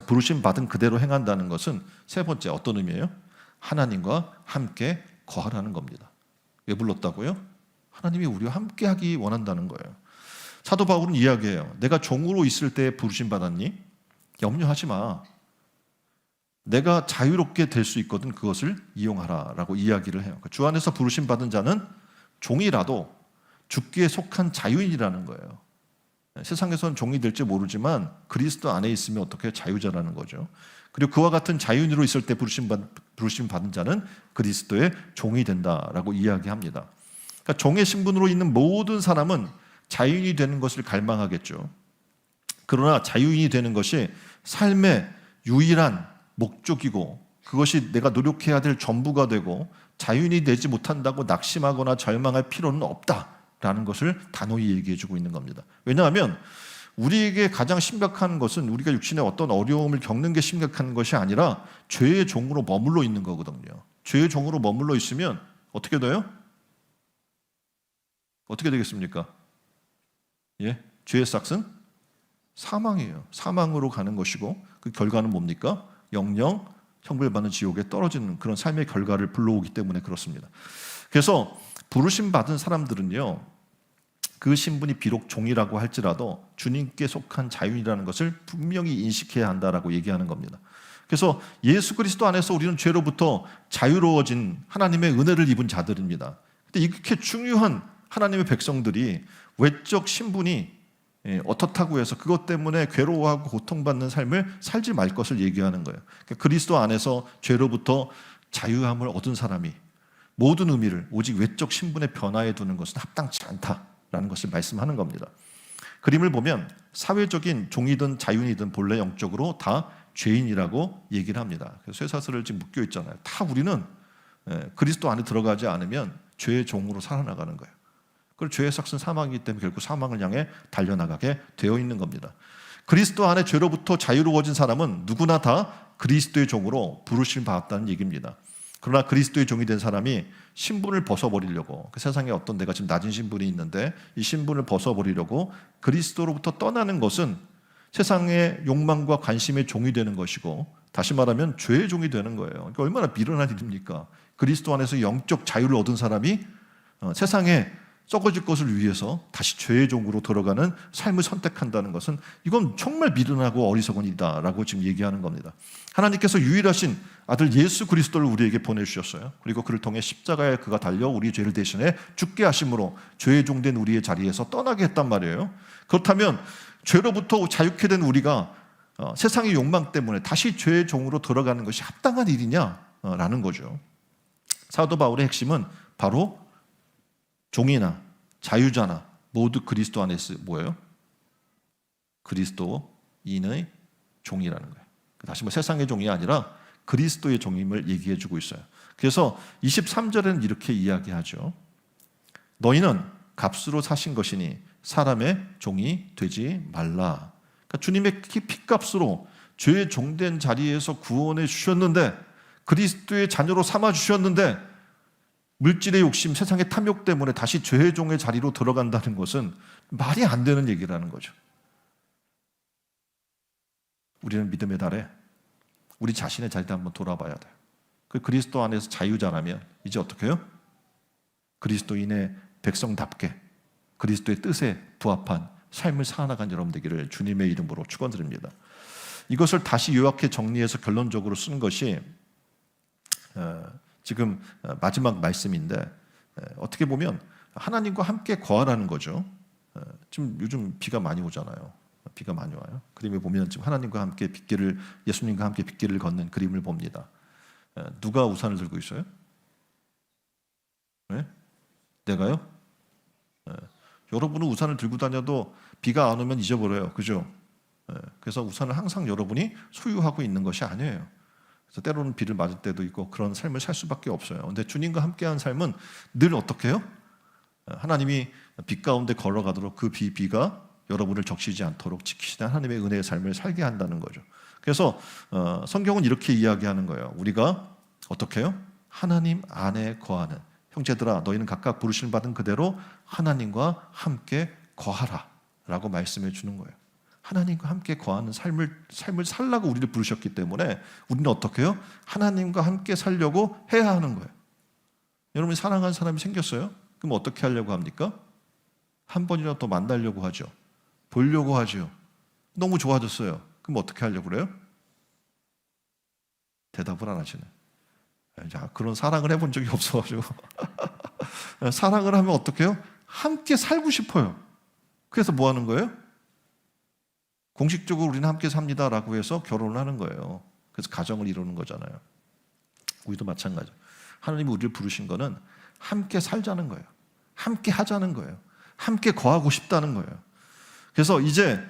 부르심 받은 그대로 행한다는 것은 세 번째 어떤 의미예요? 하나님과 함께 거하라는 겁니다. 왜 불렀다고요? 하나님이 우리와 함께 하기 원한다는 거예요. 사도 바울은 이야기해요. 내가 종으로 있을 때 부르심 받았니? 염려하지 마. 내가 자유롭게 될 수 있거든 그것을 이용하라 라고 이야기를 해요. 주 안에서 부르심 받은 자는 종이라도 주께 속한 자유인이라는 거예요. 세상에서는 종이 될지 모르지만 그리스도 안에 있으면 어떻게 자유자라는 거죠. 그리고 그와 같은 자유인으로 있을 때 부르심 받은 자는 그리스도의 종이 된다라고 이야기합니다. 그러니까 종의 신분으로 있는 모든 사람은 자유인이 되는 것을 갈망하겠죠. 그러나 자유인이 되는 것이 삶의 유일한 목적이고 그것이 내가 노력해야 될 전부가 되고 자유인이 되지 못한다고 낙심하거나 절망할 필요는 없다라는 것을 단호히 얘기해주고 있는 겁니다. 왜냐하면 우리에게 가장 심각한 것은 우리가 육신의 어떤 어려움을 겪는 게 심각한 것이 아니라 죄의 종으로 머물러 있는 거거든요. 죄의 종으로 머물러 있으면 어떻게 돼요? 어떻게 되겠습니까? 예, 죄의 삭은 사망이에요. 사망으로 가는 것이고 그 결과는 뭡니까? 영영 형벌받는 지옥에 떨어지는 그런 삶의 결과를 불러오기 때문에 그렇습니다. 그래서 부르심 받은 사람들은요, 그 신분이 비록 종이라고 할지라도 주님께 속한 자유인이라는 것을 분명히 인식해야 한다라고 얘기하는 겁니다. 그래서 예수 그리스도 안에서 우리는 죄로부터 자유로워진 하나님의 은혜를 입은 자들입니다. 근데 이렇게 중요한 하나님의 백성들이 외적 신분이 어떻다고 해서 그것 때문에 괴로워하고 고통받는 삶을 살지 말 것을 얘기하는 거예요. 그러니까 그리스도 안에서 죄로부터 자유함을 얻은 사람이 모든 의미를 오직 외적 신분의 변화에 두는 것은 합당치 않다라는 것을 말씀하는 겁니다. 그림을 보면 사회적인 종이든 자유인이든 본래 영적으로 다 죄인이라고 얘기를 합니다. 그래서 쇠사슬을 지금 묶여 있잖아요. 다 우리는 그리스도 안에 들어가지 않으면 죄의 종으로 살아나가는 거예요. 그리고 죄의 삭은 사망이기 때문에 결국 사망을 향해 달려나가게 되어 있는 겁니다. 그리스도 안에 죄로부터 자유로워진 사람은 누구나 다 그리스도의 종으로 부르심을 받았다는 얘기입니다. 그러나 그리스도의 종이 된 사람이 신분을 벗어버리려고, 그 세상에 어떤 내가 지금 낮은 신분이 있는데 이 신분을 벗어버리려고 그리스도로부터 떠나는 것은 세상의 욕망과 관심의 종이 되는 것이고, 다시 말하면 죄의 종이 되는 거예요. 그러니까 얼마나 미련한 일입니까? 그리스도 안에서 영적 자유를 얻은 사람이 세상에 썩어질 것을 위해서 다시 죄의 종으로 들어가는 삶을 선택한다는 것은 이건 정말 미련하고 어리석은 일이다라고 지금 얘기하는 겁니다. 하나님께서 유일하신 아들 예수 그리스도를 우리에게 보내주셨어요. 그리고 그를 통해 십자가에 그가 달려 우리의 죄를 대신해 죽게 하심으로 죄의 종된 우리의 자리에서 떠나게 했단 말이에요. 그렇다면 죄로부터 자유케 된 우리가 세상의 욕망 때문에 다시 죄의 종으로 들어가는 것이 합당한 일이냐라는 거죠. 사도 바울의 핵심은 바로 종이나 자유자나 모두 그리스도 안에 뭐예요? 그리스도인의 종이라는 거예요. 다시 세상의 종이 아니라 그리스도의 종임을 얘기해 주고 있어요. 그래서 23절에는 이렇게 이야기하죠. 너희는 값으로 사신 것이니 사람의 종이 되지 말라. 그러니까 주님의 피값으로 죄의 종된 자리에서 구원해 주셨는데, 그리스도의 자녀로 삼아 주셨는데 물질의 욕심, 세상의 탐욕 때문에 다시 죄의 종의 자리로 들어간다는 것은 말이 안 되는 얘기라는 거죠. 우리는 믿음의 달에 우리 자신의 자리를 한번 돌아봐야 돼요. 그 그리스도 안에서 자유자라면 이제 어떻게 해요? 그리스도인의 백성답게 그리스도의 뜻에 부합한 삶을 살아나간 여러분 되기를 주님의 이름으로 축원드립니다. 이것을 다시 요약해 정리해서 결론적으로 쓰는 것이 지금 마지막 말씀인데, 어떻게 보면 하나님과 함께 거하라는 거죠. 지금 요즘 비가 많이 오잖아요. 비가 많이 와요. 그림에 보면 지금 하나님과 함께 빗길을, 예수님과 함께 빗길을 걷는 그림을 봅니다. 누가 우산을 들고 있어요? 네? 내가요? 여러분은 우산을 들고 다녀도 비가 안 오면 잊어버려요. 그죠? 그래서 우산을 항상 여러분이 소유하고 있는 것이 아니에요. 그래서 때로는 비를 맞을 때도 있고 그런 삶을 살 수밖에 없어요. 그런데 주님과 함께한 삶은 늘 어떻게 해요? 하나님이 빛 가운데 걸어가도록 그 비가 여러분을 적시지 않도록 지키시는 하나님의 은혜의 삶을 살게 한다는 거죠. 그래서 성경은 이렇게 이야기하는 거예요. 우리가 어떻게 해요? 하나님 안에 거하는, 형제들아 너희는 각각 부르심을 받은 그대로 하나님과 함께 거하라 라고 말씀해 주는 거예요. 하나님과 함께 거하는 삶을 살라고 우리를 부르셨기 때문에 우리는 어떻게 해요? 하나님과 함께 살려고 해야 하는 거예요. 여러분이 사랑하는 사람이 생겼어요? 그럼 어떻게 하려고 합니까? 한 번이라도 더 만나려고 하죠. 보려고 하죠. 너무 좋아졌어요. 그럼 어떻게 하려고 그래요? 대답을 안 하시네. 자, 그런 사랑을 해본 적이 없어가지고 사랑을 하면 어떻게 해요? 함께 살고 싶어요. 그래서 뭐 하는 거예요? 공식적으로 우리는 함께 삽니다라고 해서 결혼을 하는 거예요. 그래서 가정을 이루는 거잖아요. 우리도 마찬가지예요. 하나님이 우리를 부르신 거는 함께 살자는 거예요. 함께 하자는 거예요. 함께 거하고 싶다는 거예요. 그래서 이제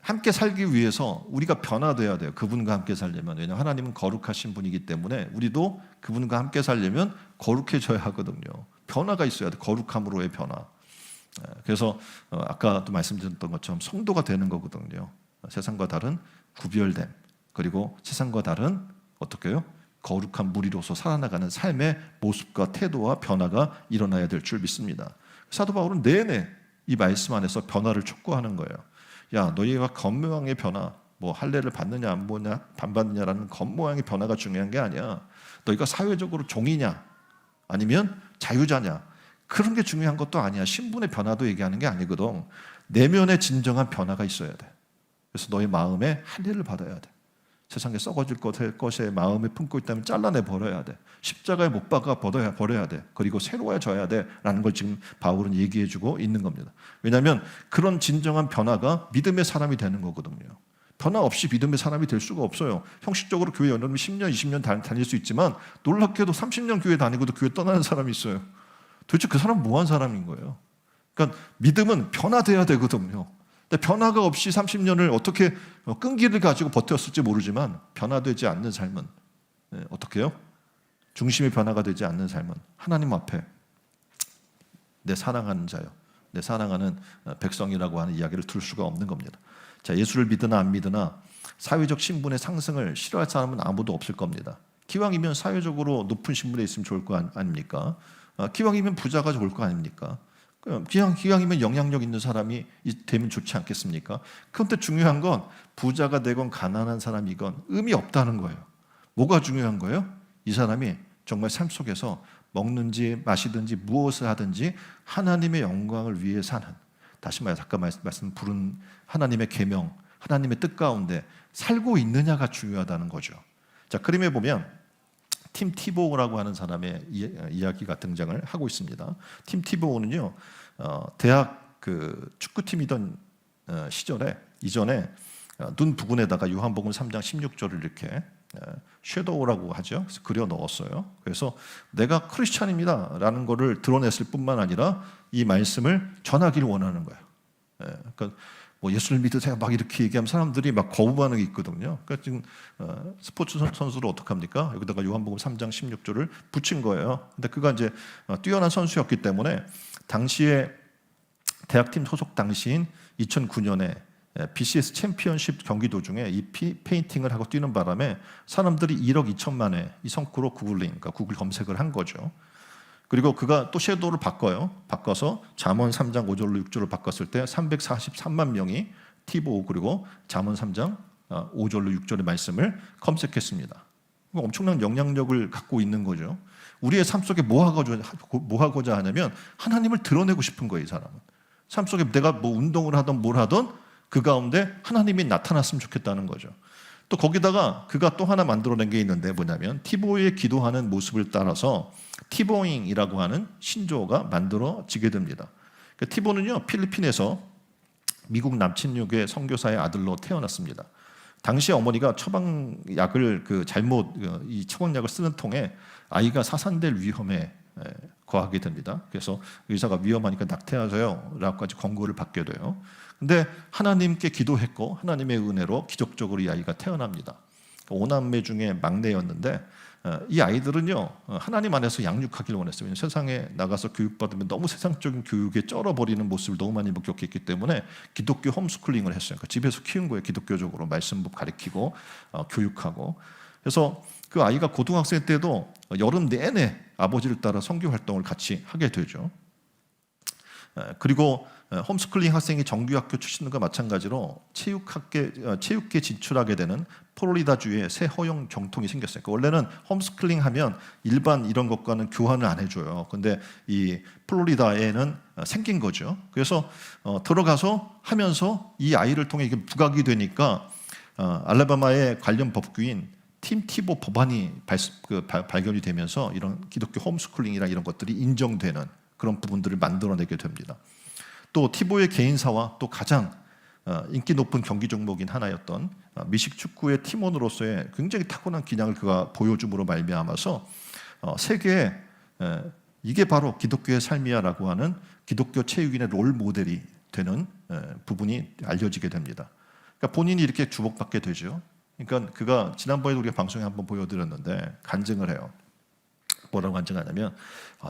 함께 살기 위해서 우리가 변화돼야 돼요. 그분과 함께 살려면. 왜냐하면 하나님은 거룩하신 분이기 때문에 우리도 그분과 함께 살려면 거룩해져야 하거든요. 변화가 있어야 돼. 거룩함으로의 변화. 그래서 아까도 말씀드렸던 것처럼 성도가 되는 거거든요. 세상과 다른 구별됨, 그리고 세상과 다른 어떻게 해요? 거룩한 무리로서 살아나가는 삶의 모습과 태도와 변화가 일어나야 될 줄 믿습니다. 사도 바울은 내내 이 말씀 안에서 변화를 촉구하는 거예요. 야, 너희가 겉모양의 변화, 뭐 할례를 받느냐 안 받느냐라는 겉모양의 변화가 중요한 게 아니야. 너희가 사회적으로 종이냐 아니면 자유자냐, 그런 게 중요한 것도 아니야. 신분의 변화도 얘기하는 게 아니거든. 내면의 진정한 변화가 있어야 돼. 그래서 너희 마음에 할례를 받아야 돼. 세상에 썩어질 것에 마음에 품고 있다면 잘라내 버려야 돼. 십자가에 못 박아 버려야 돼. 그리고 새로워져야 돼 라는 걸 지금 바울은 얘기해주고 있는 겁니다. 왜냐하면 그런 진정한 변화가 믿음의 사람이 되는 거거든요. 변화 없이 믿음의 사람이 될 수가 없어요. 형식적으로 교회 여러분이 10년, 20년 다닐 수 있지만 놀랍게도 30년 교회 다니고도 교회 떠나는 사람이 있어요. 도대체 그 사람은 뭐한 사람인 거예요? 그러니까 믿음은 변화돼야 되거든요. 근데 변화가 없이 30년을 어떻게 끈기를 가지고 버텼을지 모르지만 변화되지 않는 삶은 어떻게 해요? 중심의 변화가 되지 않는 삶은 하나님 앞에 내 사랑하는 자요, 내 사랑하는 백성이라고 하는 이야기를 들을 수가 없는 겁니다. 자, 예수를 믿으나 안 믿으나 사회적 신분의 상승을 싫어할 사람은 아무도 없을 겁니다. 기왕이면 사회적으로 높은 신분에 있으면 좋을 거 아닙니까? 기왕이면 부자가 좋을 거 아닙니까? 기왕이면 영향력 있는 사람이 되면 좋지 않겠습니까? 그런데 중요한 건 부자가 되건 가난한 사람이건 의미 없다는 거예요. 뭐가 중요한 거예요? 이 사람이 정말 삶 속에서 먹는지 마시든지 무엇을 하든지 하나님의 영광을 위해 사는, 다시 말해서 아까 부른 하나님의 계명, 하나님의 뜻 가운데 살고 있느냐가 중요하다는 거죠. 자, 그림에 보면 팀 티보우라고 하는 사람의 이야기가 등장을 하고 있습니다. 팀 티보우는요, 대학 축구팀이던 시절에 이전에 눈 부분에다가 요한복음 3장 16절을 이렇게 섀도우라고 하죠. 그래서 그려 넣었어요. 그래서 내가 크리스찬입니다라는 것을 드러냈을 뿐만 아니라 이 말씀을 전하기를 원하는 거예요. 그러니까 뭐 예수를 믿으세요 막 이렇게 얘기하면 사람들이 막 거부 반응이 있거든요. 그러니까 지금 스포츠 선수를 어떻게 합니까? 여기다가 요한복음 3장 16절을 붙인 거예요. 근데 그가 이제 뛰어난 선수였기 때문에 당시에 대학팀 소속 당시인 2009년에 BCS 챔피언십 경기 도중에 이 페인팅을 하고 뛰는 바람에 사람들이 1억 2천만 회 이 성구로 그러니까 구글 검색을 한 거죠. 그리고 그가 또 섀도우를 바꿔서 잠언 3장 5절로 6절을 바꿨을 때 343만 명이 티보우 그리고 잠언 3장 5절로 6절의 말씀을 검색했습니다. 엄청난 영향력을 갖고 있는 거죠. 우리의 삶 속에 뭐 하고자 하냐면 하나님을 드러내고 싶은 거예요. 이 사람은 삶 속에 내가 뭐 운동을 하든 뭘 하든 그 가운데 하나님이 나타났으면 좋겠다는 거죠. 또 거기다가 그가 또 하나 만들어낸 게 있는데 뭐냐면 티보우의 기도하는 모습을 따라서 티보잉이라고 하는 신조어가 만들어지게 됩니다. 그러니까 티보는요, 필리핀에서 미국 남친육의 선교사의 아들로 태어났습니다. 당시 어머니가 처방약을 이 처방약을 쓰는 통에 아이가 사산될 위험에 거하게 됩니다. 그래서 의사가 위험하니까 낙태하세요라고까지 권고를 받게 돼요. 근데 하나님께 기도했고 하나님의 은혜로 기적적으로 이 아이가 태어납니다. 5남매 중에 막내였는데 이 아이들은요, 하나님 안에서 양육하기를 원했어요. 세상에 나가서 교육받으면 너무 세상적인 교육에 쩔어버리는 모습을 너무 많이 목격했기 때문에 기독교 홈스쿨링을 했어요. 그러니까 집에서 키운 거예요. 기독교적으로 말씀법 가르치고 교육하고. 그래서 그 아이가 고등학생 때도 여름 내내 아버지를 따라 선교 활동을 같이 하게 되죠. 그리고 홈스쿨링 학생이 정규학교 출신과 마찬가지로 체육계 진출하게 되는 플로리다주에 새 허용 정통이 생겼어요. 그러니까 원래는 홈스쿨링 하면 일반 이런 것과는 교환을 안 해줘요. 근데 이 플로리다에는 생긴 거죠. 그래서 들어가서 하면서 이 아이를 통해 이게 부각이 되니까 알라바마의 관련 법규인 팀 티보 법안이 발견이 되면서 이런 기독교 홈스쿨링이나 이런 것들이 인정되는 그런 부분들을 만들어내게 됩니다. 또 티보의 개인사와 또 가장 인기 높은 경기 종목인 하나였던 미식 축구의 팀원으로서의 굉장히 타고난 기량을 그가 보여줌으로 말미암아서 세계에 이게 바로 기독교의 삶이야라고 하는 기독교 체육인의 롤 모델이 되는 부분이 알려지게 됩니다. 그러니까 본인이 이렇게 주목받게 되죠. 그러니까 그가 지난번에 우리가 방송에 한번 보여드렸는데 간증을 해요. 뭐라고 간증하냐면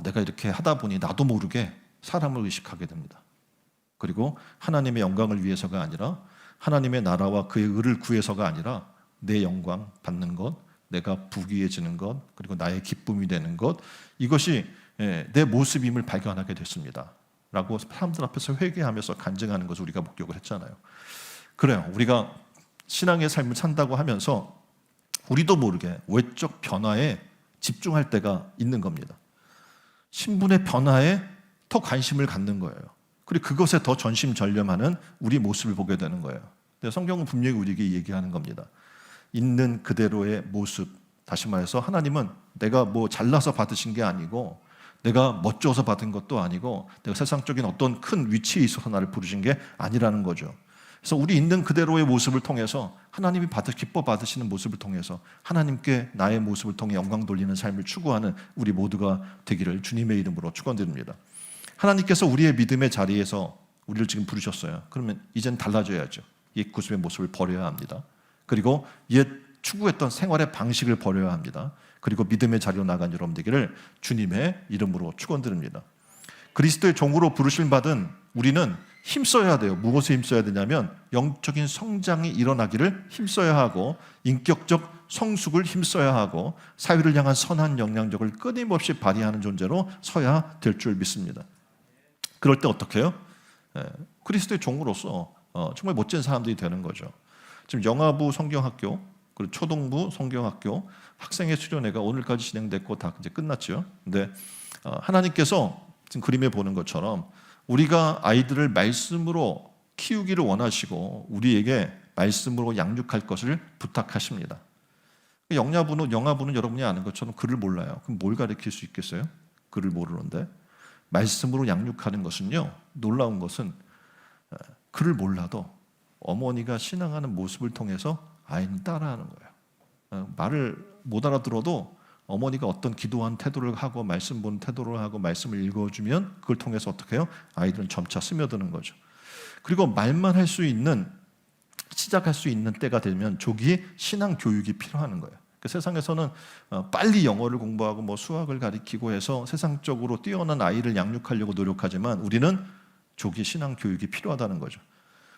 내가 이렇게 하다 보니 나도 모르게 사람을 의식하게 됩니다. 그리고 하나님의 영광을 위해서가 아니라 하나님의 나라와 그의 의를 구해서가 아니라 내 영광 받는 것, 내가 부귀해지는 것, 그리고 나의 기쁨이 되는 것, 이것이 내 모습임을 발견하게 됐습니다. 라고 사람들 앞에서 회개하면서 간증하는 것을 우리가 목격을 했잖아요. 그래요. 우리가 신앙의 삶을 산다고 하면서 우리도 모르게 외적 변화에 집중할 때가 있는 겁니다. 신분의 변화에 더 관심을 갖는 거예요. 그리고 그것에 더 전심전념하는 우리 모습을 보게 되는 거예요. 근데 성경은 분명히 우리에게 얘기하는 겁니다. 있는 그대로의 모습, 다시 말해서 하나님은 내가 뭐 잘나서 받으신 게 아니고 내가 멋져서 받은 것도 아니고 내가 세상적인 어떤 큰 위치에 있어서 나를 부르신 게 아니라는 거죠. 그래서 우리 있는 그대로의 모습을 통해서 하나님이 기뻐 받으시는 모습을 통해서 하나님께 나의 모습을 통해 영광 돌리는 삶을 추구하는 우리 모두가 되기를 주님의 이름으로 축원드립니다. 하나님께서 우리의 믿음의 자리에서 우리를 지금 부르셨어요. 그러면 이젠 달라져야죠. 옛 구습의 모습을 버려야 합니다. 그리고 옛 추구했던 생활의 방식을 버려야 합니다. 그리고 믿음의 자리로 나간 여러분 되기를 주님의 이름으로 축원드립니다. 그리스도의 종으로 부르심 받은 우리는 힘써야 돼요. 무엇에 힘써야 되냐면 영적인 성장이 일어나기를 힘써야 하고 인격적 성숙을 힘써야 하고 사회를 향한 선한 영향력을 끊임없이 발휘하는 존재로 서야 될 줄 믿습니다. 그럴 때 어떻게 해요? 그리스도의 종으로서 정말 멋진 사람들이 되는 거죠. 지금 영아부 성경학교, 그리고 초동부 성경학교 학생의 수련회가 오늘까지 진행됐고 다 이제 끝났죠. 근데 하나님께서 지금 그림에 보는 것처럼 우리가 아이들을 말씀으로 키우기를 원하시고 우리에게 말씀으로 양육할 것을 부탁하십니다. 영아부는 여러분이 아는 것처럼 글을 몰라요. 그럼 뭘 가르칠 수 있겠어요? 글을 모르는데 말씀으로 양육하는 것은요, 놀라운 것은 글을 몰라도 어머니가 신앙하는 모습을 통해서 아이는 따라하는 거예요. 말을 못 알아들어도 어머니가 어떤 기도한 태도를 하고 말씀 보는 태도를 하고 말씀을 읽어주면 그걸 통해서 어떻게 해요? 아이들은 점차 스며드는 거죠. 그리고 말만 할 수 있는, 시작할 수 있는 때가 되면 조기에 신앙 교육이 필요한 거예요. 그 세상에서는 빨리 영어를 공부하고 뭐 수학을 가르치고 해서 세상적으로 뛰어난 아이를 양육하려고 노력하지만 우리는 조기 신앙 교육이 필요하다는 거죠.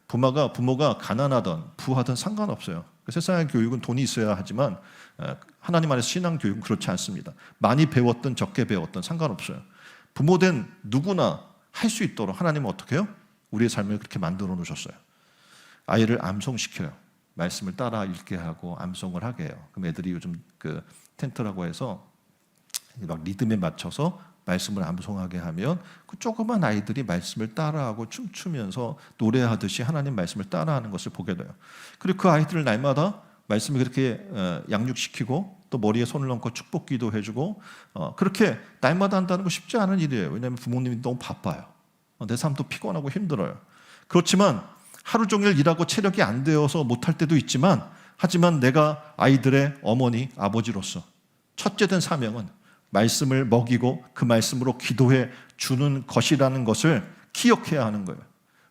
부모가 가난하든 부하든 상관없어요. 세상의 교육은 돈이 있어야 하지만 하나님 안에서 신앙 교육은 그렇지 않습니다. 많이 배웠든 적게 배웠든 상관없어요. 부모된 누구나 할 수 있도록 하나님은 어떻게 해요? 우리의 삶을 그렇게 만들어 놓으셨어요. 아이를 암송시켜요. 말씀을 따라 읽게 하고 암송을 하게 해요. 그럼 애들이 요즘 그 텐트라고 해서 막 리듬에 맞춰서 말씀을 암송하게 하면 그 조그만 아이들이 말씀을 따라하고 춤추면서 노래하듯이 하나님 말씀을 따라하는 것을 보게 돼요. 그리고 그 아이들을 날마다 말씀을 그렇게 양육시키고 또 머리에 손을 얹고 축복기도 해주고 그렇게 날마다 한다는 거 쉽지 않은 일이에요. 왜냐하면 부모님이 너무 바빠요. 내 삶도 피곤하고 힘들어요. 그렇지만 하루 종일 일하고 체력이 안 되어서 못할 때도 있지만 하지만 내가 아이들의 어머니, 아버지로서 첫째 된 사명은 말씀을 먹이고 그 말씀으로 기도해 주는 것이라는 것을 기억해야 하는 거예요.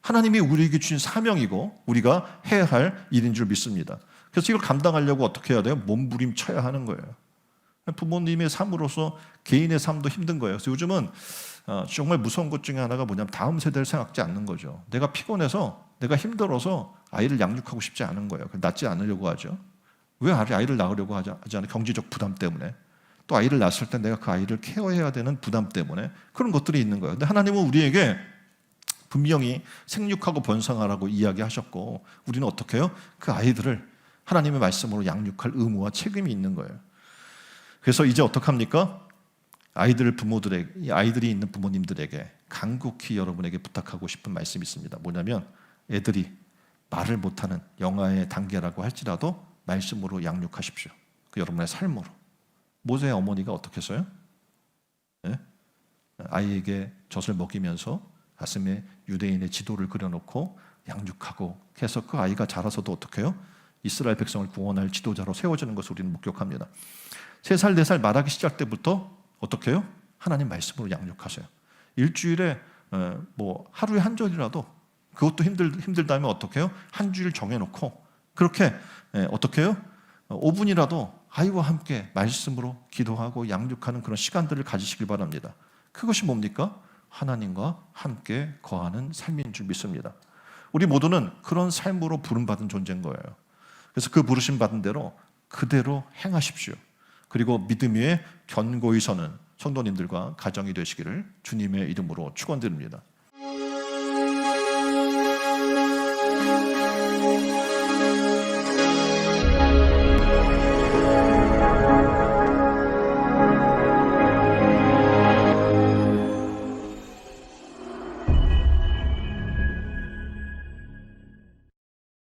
하나님이 우리에게 주신 사명이고 우리가 해야 할 일인 줄 믿습니다. 그래서 이걸 감당하려고 어떻게 해야 돼요? 몸부림쳐야 하는 거예요. 부모님의 삶으로서 개인의 삶도 힘든 거예요. 그래서 요즘은 정말 무서운 것 중에 하나가 뭐냐면 다음 세대를 생각지 않는 거죠. 내가 피곤해서 내가 힘들어서 아이를 양육하고 싶지 않은 거예요. 낳지 않으려고 하죠. 왜 아이를 낳으려고 하지 않아요? 경제적 부담 때문에. 또 아이를 낳았을 때 내가 그 아이를 케어해야 되는 부담 때문에 그런 것들이 있는 거예요. 근데 하나님은 우리에게 분명히 생육하고 번성하라고 이야기하셨고 우리는 어떻게 해요? 그 아이들을 하나님의 말씀으로 양육할 의무와 책임이 있는 거예요. 그래서 이제 어떡합니까? 아이들이 있는 부모님들에게 간곡히 여러분에게 부탁하고 싶은 말씀이 있습니다. 뭐냐면 애들이 말을 못하는 영아의 단계라고 할지라도 말씀으로 양육하십시오. 그 여러분의 삶으로. 모세의 어머니가 어떻게 했어요? 네? 아이에게 젖을 먹이면서 가슴에 유대인의 지도를 그려놓고 양육하고 해서 그 아이가 자라서도 어떻게 해요? 이스라엘 백성을 구원할 지도자로 세워지는 것을 우리는 목격합니다. 3살, 4살 말하기 시작 때부터 어떻게 해요? 하나님 말씀으로 양육하세요. 일주일에 하루에 한 절이라도 그것도 힘들다면 어떻게 해요? 한 주일 정해놓고 그렇게 어떻게 해요? 5분이라도 아이와 함께 말씀으로 기도하고 양육하는 그런 시간들을 가지시길 바랍니다. 그것이 뭡니까? 하나님과 함께 거하는 삶인 줄 믿습니다. 우리 모두는 그런 삶으로 부름받은 존재인 거예요. 그래서 그 부르심 받은 대로 그대로 행하십시오. 그리고 믿음 위에 견고히 서는 성도님들과 가정이 되시기를 주님의 이름으로 축원드립니다.